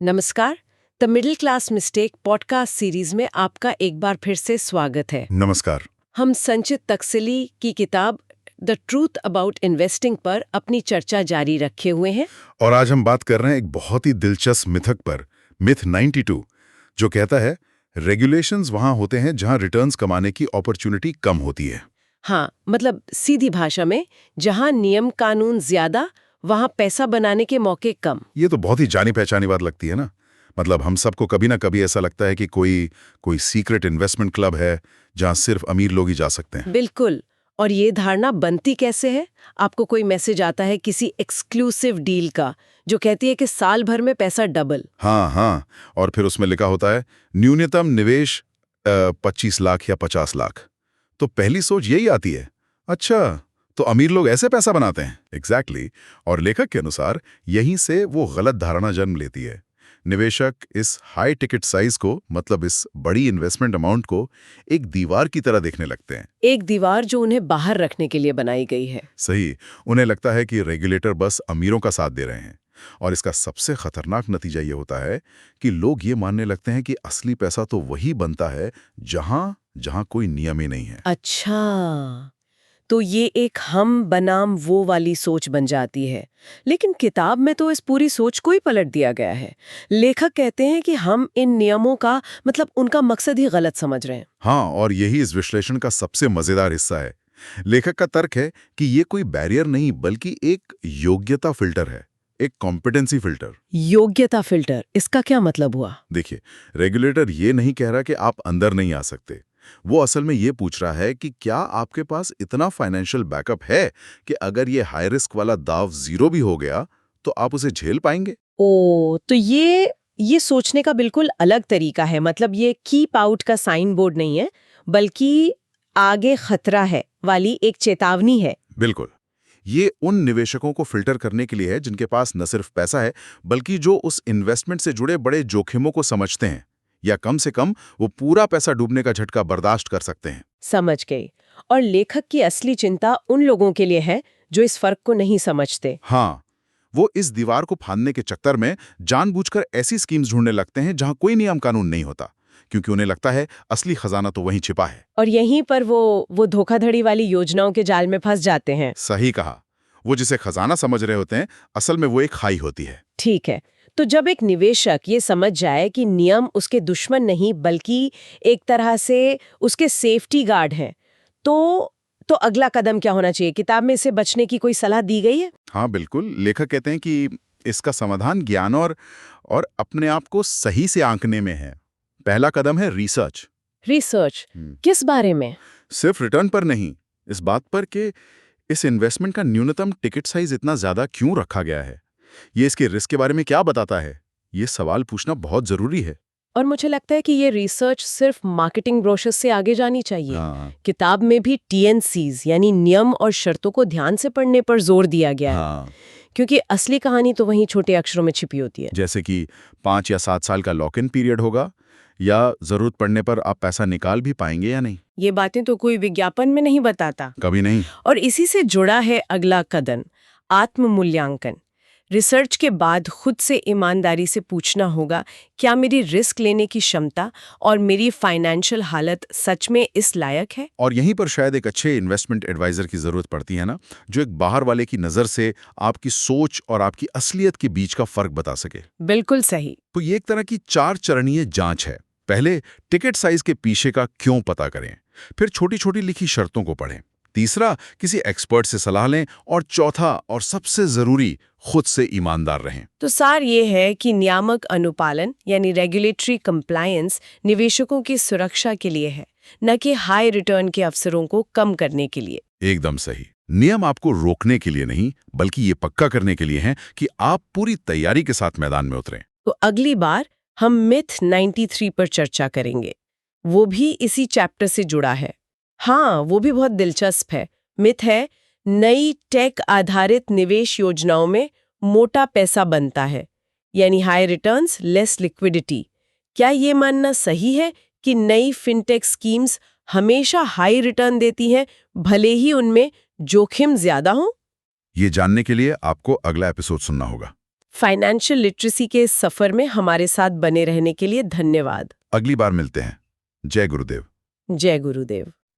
नमस्कार। The middle class mistake podcast series में आपका एक बार फिर से स्वागत है। नमस्कार। हम संचित तकसली की किताब द ट्रूथ अबाउट इन्वेस्टिंग पर अपनी चर्चा जारी रखे हुए हैं। और आज हम बात कर रहे हैं एक बहुत ही दिलचस्प मिथक पर, मिथ 92, जो कहता है रेगुलेशंस वहां होते हैं जहां रिटर्न्स कमाने की अपॉर्चुनिटी कम होती है। हाँ, मतलब सीधी भाषा में जहां नियम कानून ज्यादा वहां पैसा बनाने के मौके कम। ये तो बहुत ही जानी पहचानी बात लगती है ना। मतलब हम सबको कभी ना कभी ऐसा लगता है कि कोई सीक्रेट इन्वेस्टमेंट क्लब है जहां सिर्फ अमीर लोग ही जा सकते हैं। बिल्कुल। और ये धारणा बनती कैसे है? आपको कोई मैसेज आता है किसी एक्सक्लूसिव डील का जो कहती है कि साल भर में पैसा डबल। हाँ हाँ, और फिर उसमें लिखा होता है न्यूनतम निवेश 25 लाख या 50 लाख। तो पहली सोच यही आती है, अच्छा तो अमीर लोग ऐसे पैसा बनाते हैं। एग्जैक्टली। और लेखक के अनुसार यहीं से वो गलत धारणा जन्म लेती है। निवेशक इस हाई टिकट साइज को, मतलब इस बड़ी इन्वेस्टमेंट अमाउंट को, एक दीवार की तरह देखने लगते हैं। एक दीवार जो उन्हें बाहर रखने के लिए बनाई गई है। सही। उन्हें लगता है कि रेगुलेटर बस अमीरों का साथ दे रहे हैं। और इसका सबसे खतरनाक नतीजा ये होता है कि लोग ये मानने लगते हैं कि असली पैसा तो वही बनता है जहां जहां कोई नियम ही नहीं है। अच्छा, तो ये एक हम बनाम वो वाली सोच बन जाती है। लेकिन किताब में तो इस पूरी सोच को ही पलट दिया गया है। लेखक कहते हैं कि हम इन नियमों का मतलब उनका मकसद ही गलत समझ रहे हैं। हाँ, और यही इस विश्लेषण का सबसे मजेदार हिस्सा है। लेखक का तर्क है कि ये कोई बैरियर नहीं बल्कि एक योग्यता फिल्टर है, एक कॉम्पिटेंसी फिल्टर। योग्यता फिल्टर, इसका क्या मतलब हुआ? देखिए, रेगुलेटर ये नहीं कह रहा कि आप अंदर नहीं आ सकते। वो असल में ये पूछ रहा है कि क्या आपके पास इतना फाइनेंशियल बैकअप है कि अगर ये हाई रिस्क वाला दाव जीरो भी हो गया तो आप उसे झेल पाएंगे। ओ, तो ये सोचने का बिल्कुल अलग तरीका है। मतलब ये कीप आउट का साइन बोर्ड नहीं है, बल्कि आगे खतरा है वाली एक चेतावनी है। बिल्कुल। ये उन निवेशकों को फिल्टर करने के लिए है जिनके पास न सिर्फ पैसा है बल्कि जो उस इन्वेस्टमेंट से जुड़े बड़े जोखिमों को समझते हैं, या कम से कम वो पूरा पैसा डूबने का झटका बर्दाश्त कर सकते हैं। समझ गई। और लेखक की असली चिंता उन लोगों के लिए है जो इस फर्क को नहीं समझते। हाँ, वो इस दीवार को फांदने के चक्कर में जानबूझकर ऐसी स्कीम्स ढूंढने लगते हैं जहां कोई नियम कानून नहीं होता, क्योंकि उन्हें लगता है असली खजाना तो वहीं छिपा है। और यहीं पर वो धोखाधड़ी वाली योजनाओं के जाल में फंस जाते हैं। सही कहा। वो जिसे खजाना समझ रहे होते हैं, असल में वो एक खाई होती है। ठीक है, तो जब एक निवेशक ये समझ जाए कि नियम उसके दुश्मन नहीं बल्कि एक तरह से उसके सेफ्टी गार्ड हैं, तो अगला कदम क्या होना चाहिए? किताब में इससे बचने की कोई सलाह दी गई है? हाँ बिल्कुल, लेखक कहते हैं कि इसका समाधान ज्ञान और अपने आप को सही से आंकने में है। पहला कदम है रिसर्च। रिसर्च किस बारे में? सिर्फ रिटर्न पर नहीं, इस बात पर कि इस इन्वेस्टमेंट का न्यूनतम टिकट साइज इतना ज्यादा क्यों रखा गया है, ये इसके रिस्क के बारे में क्या बताता है। ये सवाल पूछना बहुत जरूरी है। और मुझे लगता है कि ये रिसर्च सिर्फ मार्केटिंग ब्रोशर से आगे जानी चाहिए। हाँ। किताब में भी TNCs यानी नियम और शर्तों को ध्यान से पढ़ने पर जोर दिया गया है। हाँ। क्योंकि असली कहानी तो वहीं छोटे अक्षरों में छिपी होती है। जैसे कि 5 या 7 साल का लॉक इन पीरियड होगा, या जरूरत पड़ने पर आप पैसा निकाल भी पाएंगे या नहीं। ये बातें तो कोई विज्ञापन में नहीं बताता। कभी नहीं। और इसी से जुड़ा है अगला कदम, आत्म मूल्यांकन। रिसर्च के बाद खुद से ईमानदारी से पूछना होगा, क्या मेरी रिस्क लेने की क्षमता और मेरी फाइनेंशियल हालत सच में इस लायक है? और यहीं पर शायद एक अच्छे इन्वेस्टमेंट एडवाइजर की जरूरत पड़ती है ना, जो एक बाहर वाले की नजर से आपकी सोच और आपकी असलियत के बीच का फर्क बता सके। बिल्कुल सही। तो ये एक तरह की 4 चरणीय जांच है। पहले टिकट साइज के पीछे का क्यों पता करें, फिर छोटी छोटी लिखी शर्तों को पढ़ें, तीसरा किसी एक्सपर्ट से सलाह लें, और चौथा और सबसे जरूरी, खुद से ईमानदार रहें। तो सार ये है कि नियामक अनुपालन यानी रेगुलेटरी कंप्लायंस निवेशकों की सुरक्षा के लिए है, न कि हाई रिटर्न के अवसरों को कम करने के लिए। एकदम सही। नियम आपको रोकने के लिए नहीं बल्कि ये पक्का करने के लिए हैं कि आप पूरी तैयारी के साथ मैदान में उतरें। तो अगली बार हम मिथ 93 पर चर्चा करेंगे। वो भी इसी चैप्टर से जुड़ा है। हाँ, वो भी बहुत दिलचस्प है। मिथ है, नई टेक आधारित निवेश योजनाओं में मोटा पैसा बनता है, यानी हाई रिटर्न्स लेस लिक्विडिटी। क्या ये मानना सही है कि नई फिनटेक स्कीम्स हमेशा हाई रिटर्न देती हैं, भले ही उनमें जोखिम ज्यादा हो? ये जानने के लिए आपको अगला एपिसोड सुनना होगा। फाइनेंशियल लिटरेसी के इस सफर में हमारे साथ बने रहने के लिए धन्यवाद। अगली बार मिलते हैं। जय गुरुदेव। जय गुरुदेव।